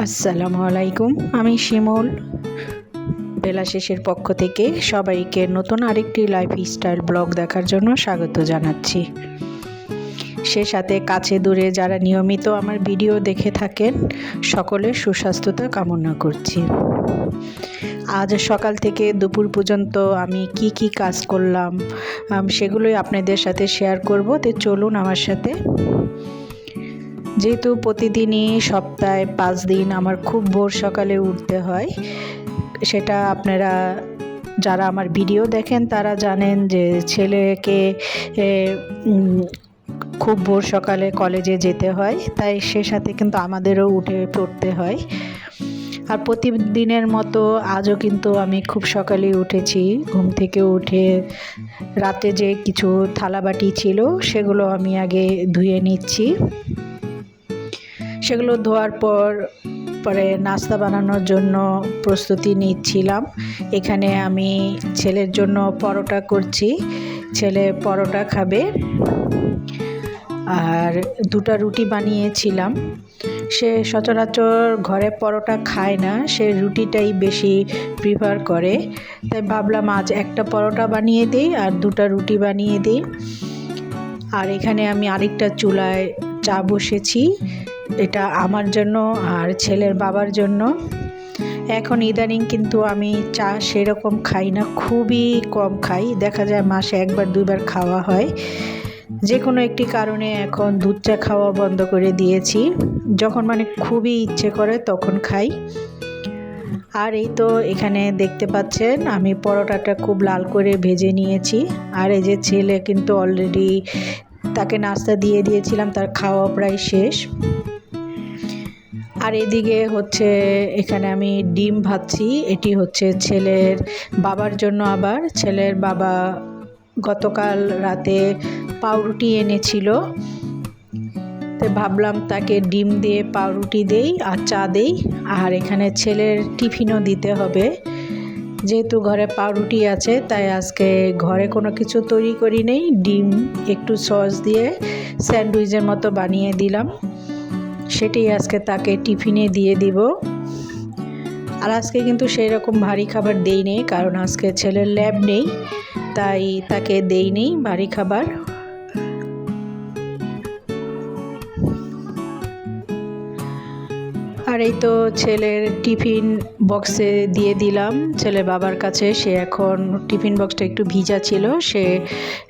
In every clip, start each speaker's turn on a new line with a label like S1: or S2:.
S1: আসসালামু আলাইকুম। আমি শিমুল বেলা শেষের পক্ষ থেকে সবাইকে নতুন আরেকটি লাইফস্টাইল ব্লগ দেখার জন্য স্বাগত জানাচ্ছি। সে সাথে কাছে দূরে যারা নিয়মিত আমার ভিডিও দেখে থাকেন সকলের সুস্বাস্থ্যতা কামনা করছি। আজ সকাল থেকে দুপুর পর্যন্ত আমি কি কাজ করলাম সেগুলোই আপনাদের সাথে শেয়ার করব। তো চলুন আমার সাথে। যেহেতু প্রতিদিনই সপ্তাহে 5 দিন আমার খুব ভোর সকালে উঠতে হয়, সেটা আপনারা যারা আমার ভিডিও দেখেন তারা জানেন যে ছেলেকে খুব ভোর সকালে কলেজে যেতে হয়, তাই সে সাথে কিন্তু আমাদেরও উঠে পড়তে হয়। আর প্রতিদিনের মতো আজও কিন্তু আমি খুব সকালে উঠেছি। ঘুম থেকে উঠে রাতে যে কিছু থালাবাটি ছিল সেগুলো আমি আগে ধুয়ে নিচ্ছি। সেগুলো ধোয়ার পরে নাস্তা বানানোর জন্য প্রস্তুতি নিচ্ছিলাম। এখানে আমি ছেলের জন্য পরোটা করছি। ছেলে পরোটা খাবে, আর 2টা রুটি বানিয়েছিলাম। সে সচরাচর ঘরে পরোটা খায় না, সে রুটিটাই বেশি প্রিফার করে, তাই ভাবলাম আজ একটা পরোটা বানিয়ে দিই আর 2টা রুটি বানিয়ে দিই। আর এখানে আমি আরেকটা চুলায় চা বসেছি, এটা আমার জন্য আর ছেলের বাবার জন্য। এখন ইদানিং কিন্তু আমি চা সেরকম খাই না, খুবই কম খাই, দেখা যায় মাসে 1-2বার খাওয়া হয়। যে কোনো একটি কারণে এখন দুধ চা খাওয়া বন্ধ করে দিয়েছি, যখন খুবই ইচ্ছে করে তখন খাই। আর এই তো এখানে দেখতে পাচ্ছেন আমি পরোটাটা খুব লাল করে ভেজে নিয়েছি। আর এই যে ছেলে কিন্তু অলরেডি তাকে নাস্তা দিয়ে দিয়েছিলাম, তার খাওয়া প্রায় শেষ। আর এদিকে হচ্ছে এখানে আমি ডিম ভাজছি, এটি হচ্ছে ছেলের বাবার জন্য। আবার ছেলের বাবা গতকাল রাতে পাউরুটি এনেছিল, তাই ভাবলাম তাকে ডিম দিয়ে পাউরুটি দেই আর চা দেই। আর এখানে ছেলের টিফিনও দিতে হবে, যেহেতু ঘরে পাউরুটি আছে তাই আজকে ঘরে কোনো কিছু তৈরি করি নেই, ডিম একটু সস দিয়ে স্যান্ডউইচের মতো বানিয়ে দিলাম, সেটি আজকে তাকে টিফিনে দিয়ে দিব। আর আজকে কিন্তু সেই রকম ভারী খাবার দেই নেই, কারণ আজকে ছেলের ল্যাব নেই, তাই তাকে দেই নেই ভারী খাবার। আর এই তো ছেলের টিফিন বক্সে দিয়ে দিলাম ছেলের বাবার কাছে। সে এখন টিফিন বক্সটা একটু ভিজা ছিল, সে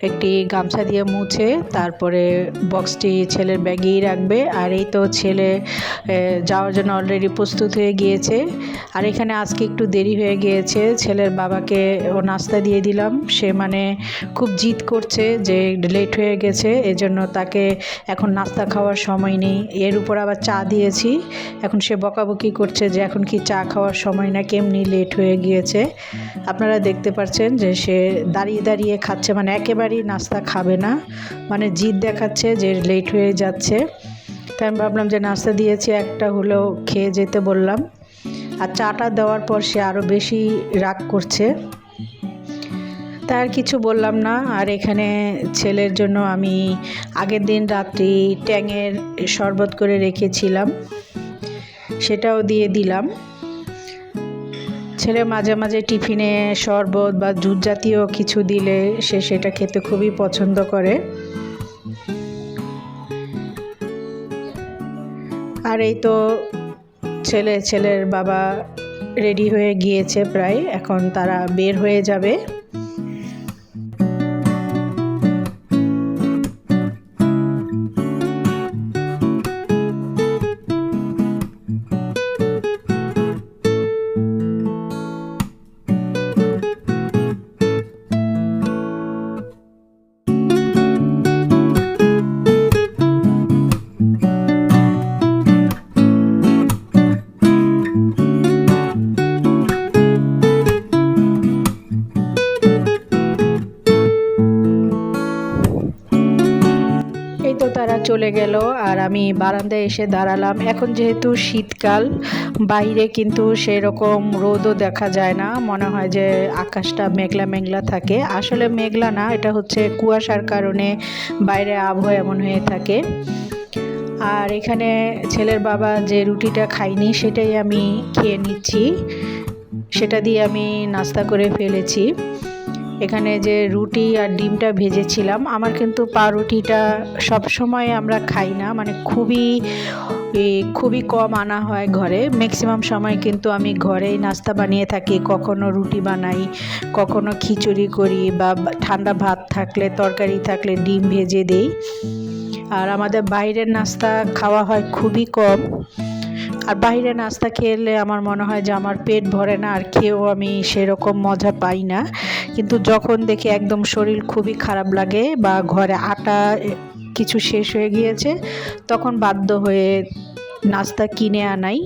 S1: একটি গামছা দিয়ে মুছে তারপরে বক্সটি ছেলের ব্যাগেই রাখবে। আর এই তো ছেলে যাওয়ার জন্য অলরেডি প্রস্তুত হয়ে গিয়েছে। আর এখানে আজকে একটু দেরি হয়ে গিয়েছে, ছেলের বাবাকে ও নাস্তা দিয়ে দিলাম। সে খুব জিদ করছে যে লেট হয়ে গেছে, এজন্য তাকে এখন নাস্তা খাওয়ার সময় নেই। এর উপর আবার চা দিয়েছি, এখন সে বকাবকি করছে যে এখন কি চা খাওয়ার সময় না, কেমনি লেট হয়ে গিয়েছে। আপনারা দেখতে পাচ্ছেন যে সে দাঁড়িয়ে দাঁড়িয়ে খাচ্ছে, একেবারেই নাস্তা খাবে না, জিদ দেখাচ্ছে যে লেট হয়ে যাচ্ছে। তাই আমি ভাবলাম যে নাস্তা দিয়েছি, একটা হলেও খেয়ে যেতে বললাম। আর চাটা দেওয়ার পর সে আরও বেশি রাগ করছে, তার কিছু বললাম না। আর এখানে ছেলের জন্য আমি আগের দিন রাত্রি ট্যাঙের শরবত করে রেখেছিলাম, সেটাও দিয়ে দিলাম। ছেলে মাঝে মাঝে টিফিনে শরবত বা জুস জাতীয় কিছু দিলে সে সেটা খেতে খুবই পছন্দ করে। আর এই তো ছেলের বাবা রেডি হয়ে গিয়েছে প্রায়, এখন তারা বের হয়ে যাবে। তারা চলে গেল আর আমি বারান্দায় এসে দাঁড়ালাম। এখন যেহেতু শীতকাল, বাইরে কিন্তু সেরকম রোদও দেখা যায় না, মনে হয় যে আকাশটা মেঘলা মেঘলা থাকে। আসলে মেঘলা না, এটা হচ্ছে কুয়াশার কারণে বাইরে আবহাওয়া এমন হয়ে থাকে। আর এখানে ছেলের বাবা যে রুটিটা খায়নি সেটাই আমি খেয়ে নিচ্ছি, সেটা দিয়ে আমি নাস্তা করে ফেলেছি। এখানে যে রুটি আর ডিমটা ভেজেছিলাম, আমার কিন্তু পাউরুটিটা সবসময় আমরা খাই না, মানে খুবই কম আনা হয় ঘরে। ম্যাক্সিমাম সময় কিন্তু আমি ঘরেই নাস্তা বানিয়ে থাকি, কখনো রুটি বানাই, কখনো খিচুড়ি করি, বা ঠান্ডা ভাত থাকলে তরকারি থাকলে ডিম ভেজে দিই। আর আমাদের বাইরের নাস্তা খাওয়া হয় খুবই কম। আর বাইরে নাস্তা খেলে আমার মনে হয় যে আমার পেট ভরে না, আর খেয়েও আমি সেরকম মজা পাই না। কিন্তু যখন দেখি একদম শরীর খুবই খারাপ লাগে বা ঘরে আটা কিছু শেষ হয়ে গিয়েছে, তখন বাধ্য হয়ে নাস্তা কিনে আনাই।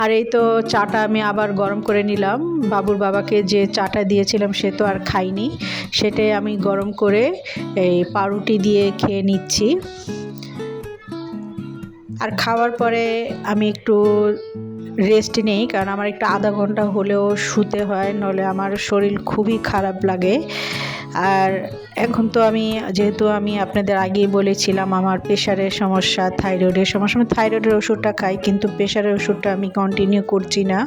S1: আর এই তো চাটা আমি আবার গরম করে নিলাম। বাবুর বাবাকে যে চাটা দিয়েছিলাম সে তো আর খাইনি, সেটাই আমি গরম করে এই পাউরুটি দিয়ে খেয়ে নিচ্ছি। আর খাওয়ার পরে আমি একটু রেস্ট নেই, কারণ আমার একটু আধা ঘন্টা হলেও শুতে হয়, নলে আমার শরীর খুবই খারাপ লাগে। আর এখন তো যেহেতু আমি আপনাদের আগেই বলেছিলাম আমার প্রেশারের সমস্যা, থাইরয়েডের সমস্যা, আমি থাইরয়েডের ওষুধটা খাই, কিন্তু প্রেশারের ওষুধটা আমি কন্টিনিউ করছি না।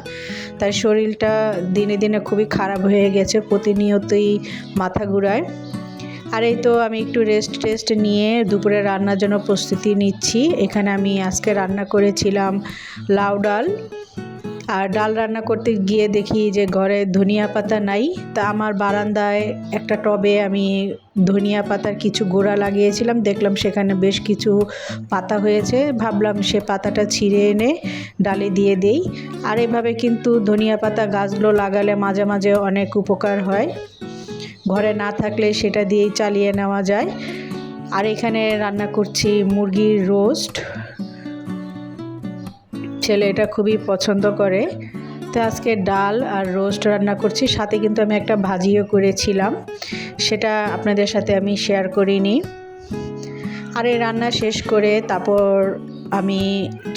S1: তাই শরীরটা দিনে দিনে খুবই খারাপ হয়ে গেছে, প্রতিনিয়তই মাথা ঘুরায়। আর এই তো আমি একটু রেস্ট নিয়ে দুপুরে রান্নার জন্য প্রস্তুতি নিচ্ছি। এখানে আমি আজকে রান্না করেছিলাম লাউ ডাল। আর ডাল রান্না করতে গিয়ে দেখি যে ঘরে ধনিয়া পাতা নাই, তা আমার বারান্দায় একটা টবে আমি ধনিয়া পাতার কিছু গোড়া লাগিয়েছিলাম, দেখলাম সেখানে বেশ কিছু পাতা হয়েছে, ভাবলাম সে পাতাটা ছিঁড়ে এনে ডালে দিয়ে দেই। আর এভাবে কিন্তু ধনিয়া পাতা গাছগুলো লাগালে মাঝে মাঝে অনেক উপকার হয়, ঘরে না থাকলে সেটা দিয়েই চালিয়ে নেওয়া যায়। আর এখানে রান্না করছি মুরগির রোস্ট, ছেলে এটা খুবই পছন্দ করে। তো আজকে ডাল আর রোস্ট রান্না করছি, সাথে কিন্তু আমি একটা ভাজিও করেছিলাম, সেটা আপনাদের সাথে আমি শেয়ার করিনি। আর এই রান্না শেষ করে তারপর আমি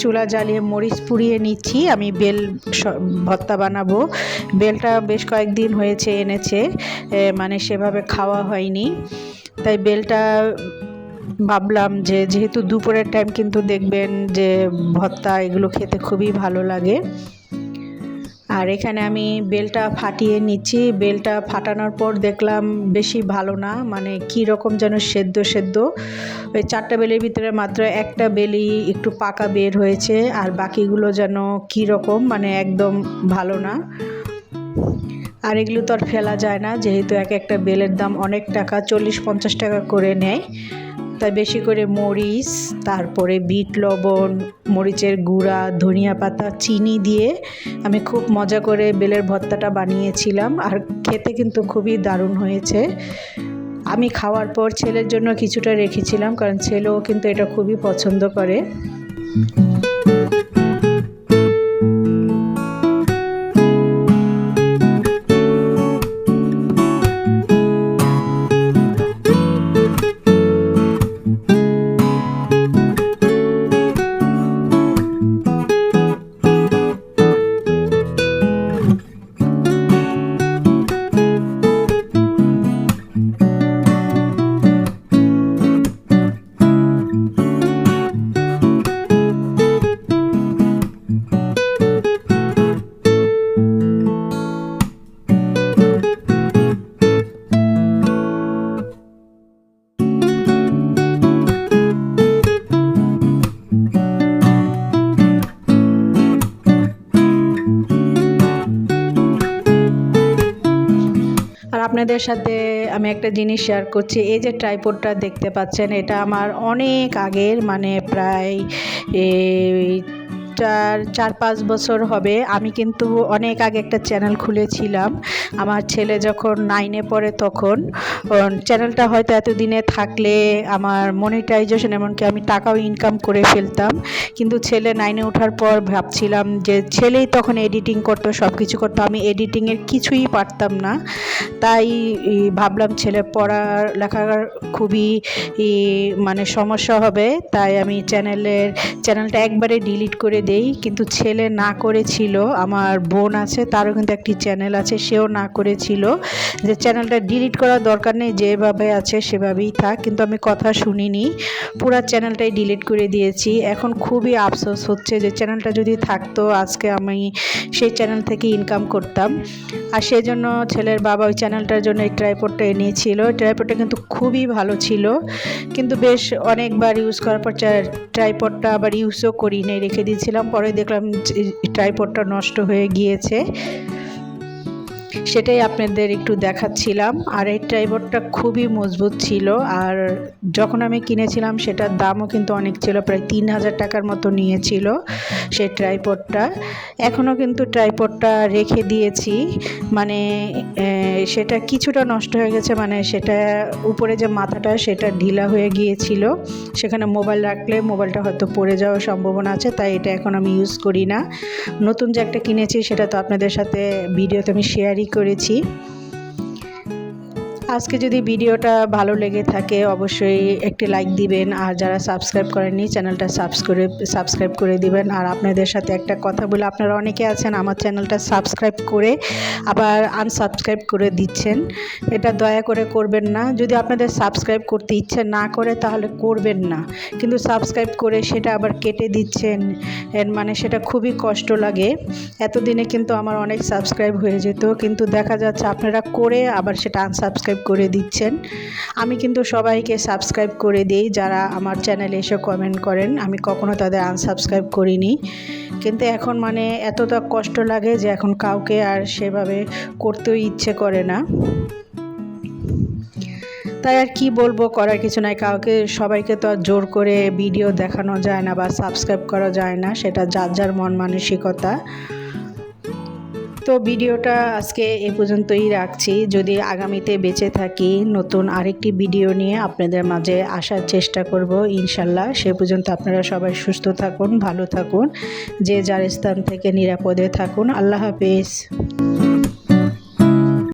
S1: চুলা জ্বালিয়ে মরিচ পুড়িয়ে নিচ্ছি। আমি বেল ভর্তা বানাবো। বেলটা বেশ কয়েকদিন হয়েছে এনেছে, মানে সেভাবে খাওয়া হয়নি, তাই বেলটা ভাবলাম যে যেহেতু দুপুরের টাইম, কিন্তু দেখবেন যে ভর্তা এগুলো খেতে খুবই ভালো লাগে। আর এখানে আমি বেলটা ফাটিয়ে নিচ্ছি। বেলটা ফাটানোর পর দেখলাম বেশি ভালো না, মানে কি রকম যেন সেদ্ধ। ওই 4টা বেলের ভিতরে মাত্র একটা বেলই একটু পাকা বের হয়েছে, আর বাকিগুলো যেন কি রকম, মানে একদম ভালো না। আর এগুলো তো আর ফেলা যায় না, যেহেতু একটা বেলের দাম অনেক টাকা, 40-50 টাকা করে নেয়। তাই বেশি করে মরিচ, তারপরে বিট লবণ, মরিচের গুঁড়া, ধনিয়া পাতা, চিনি দিয়ে আমি খুব মজা করে বেলের ভর্তাটা বানিয়েছিলাম। আর খেতে কিন্তু খুবই দারুণ হয়েছে। আমি খাওয়ার পর ছেলের জন্য কিছুটা রেখেছিলাম, কারণ ছেলেও কিন্তু এটা খুবই পছন্দ করে। আপনাদের সাথে আমি একটা জিনিস শেয়ার করছি। এই যে ট্রাইপডটা দেখতে পাচ্ছেন, এটা আমার অনেক আগের, মানে প্রায় 4-5 বছর হবে। আমি কিন্তু অনেক আগে একটা চ্যানেল খুলেছিলাম, আমার ছেলে যখন 9-এ পড়ে তখন। চ্যানেলটা হয়তো এতদিনে থাকলে আমার মনিটাইজেশন, এমনকি আমি টাকাও ইনকাম করে ফেলতাম, কিন্তু ছেলে 9-এ ওঠার পর ভাবছিলাম যে ছেলেই তখন এডিটিং করতো, সব কিছু করতো, আমি এডিটিংয়ের কিছুই পারতাম না। তাই ভাবলাম ছেলে পড়ালেখার খুবই মানে সমস্যা হবে, তাই আমি চ্যানেলটা একবারে ডিলিট করে দেই, কিন্তু ছেলে না করেছিল। আমার বোন আছে, তারও কিন্তু একটি চ্যানেল আছে, সেও না করেছিল যে চ্যানেলটা ডিলিট করার দরকার নেই, যেভাবে আছে সেভাবেই থাক, কিন্তু আমি কথা শুনিনি, পুরো চ্যানেলটাই ডিলিট করে দিয়েছি। এখন খুবই আফসোস হচ্ছে যে চ্যানেলটা যদি থাকতো আজকে আমি সেই চ্যানেল থেকে ইনকাম করতাম। আর সেই জন্য ছেলের বাবা ওই চ্যানেলটার জন্য এই ট্রাইপডটা এনেছিল। ট্রাইপডটা কিন্তু খুবই ভালো ছিল, কিন্তু বেশ অনেকবার ইউজ করার পর ট্রাইপডটা আবার ইউজও করি নাই, রেখে দিয়েছিলাম। পরে দেখলাম ট্রাইপডটা নষ্ট হয়ে গিয়েছে, সেটাই আপনাদের একটু দেখাচ্ছিলাম। আর এই ট্রাইপডটা খুবই মজবুত ছিল, আর যখন আমি কিনেছিলাম সেটার দামও কিন্তু অনেক ছিল, প্রায় 3000 টাকার মতো নিয়েছিল সেই ট্রাইপডটা। এখনও কিন্তু ট্রাইপডটা রেখে দিয়েছি, মানে সেটা কিছুটা নষ্ট হয়ে গেছে, মানে সেটা উপরে যে মাথাটা সেটা ঢিলা হয়ে গিয়েছিল, সেখানে মোবাইল রাখলে মোবাইলটা হয়তো পড়ে যাওয়ার সম্ভাবনা আছে, তাই এটা এখন আমি ইউজ করি না। নতুন যে একটা কিনেছি সেটা তো আপনাদের সাথে ভিডিওতে আমি শেয়ারই করেছি। আজকে যদি ভিডিওটা ভালো লেগে থাকে অবশ্যই একটি লাইক দিবেন, আর যারা সাবস্ক্রাইব করেননি চ্যানেলটা সাবস্ক্রাইব করে দিবেন। আর আপনাদের সাথে একটা কথা বলে, আপনারা অনেকে আছেন আমার চ্যানেলটা সাবস্ক্রাইব করে আবার আনসাবস্ক্রাইব করে দিচ্ছেন, এটা দয়া করে করবেন না। যদি আপনাদের সাবস্ক্রাইব করতে ইচ্ছে না করে তাহলে করবেন না, কিন্তু সাবস্ক্রাইব করে সেটা আবার কেটে দিচ্ছেন, মানে সেটা খুবই কষ্ট লাগে। এতদিনে কিন্তু আমার অনেক সাবস্ক্রাইব হয়ে যেত, কিন্তু দেখা যাচ্ছে আপনারা করে আবার সেটা আনসাবস্ক্রাইব করে দিচ্ছেন। আমি কিন্তু সবাইকে সাবস্ক্রাইব করে দিই যারা আমার চ্যানেলে এসে কমেন্ট করেন, আমি কখনো তাদের আনসাবস্ক্রাইব করিনি। কিন্তু এখন মানে এতটা কষ্ট লাগে যে এখন কাউকে আর সেভাবে করতেও ইচ্ছে করে না। তাই আর কি বলবো, করার কিছু নাই, কাউকে সবাইকে তো আর জোর করে ভিডিও দেখানো যায় না বা সাবস্ক্রাইব করা যায় না, সেটা যার যার মন মানসিকতা। তো ভিডিওটা আজকে এ পর্যন্তই রাখছি। যদি আগামীতে বেঁচে থাকি নতুন আরেকটি ভিডিও নিয়ে আপনাদের মাঝে আসার চেষ্টা করব ইনশাল্লাহ। সে পর্যন্ত আপনারা সবাই সুস্থ থাকুন, ভালো থাকুন, যে যার স্থান থেকে নিরাপদে থাকুন। আল্লাহ হাফেজ।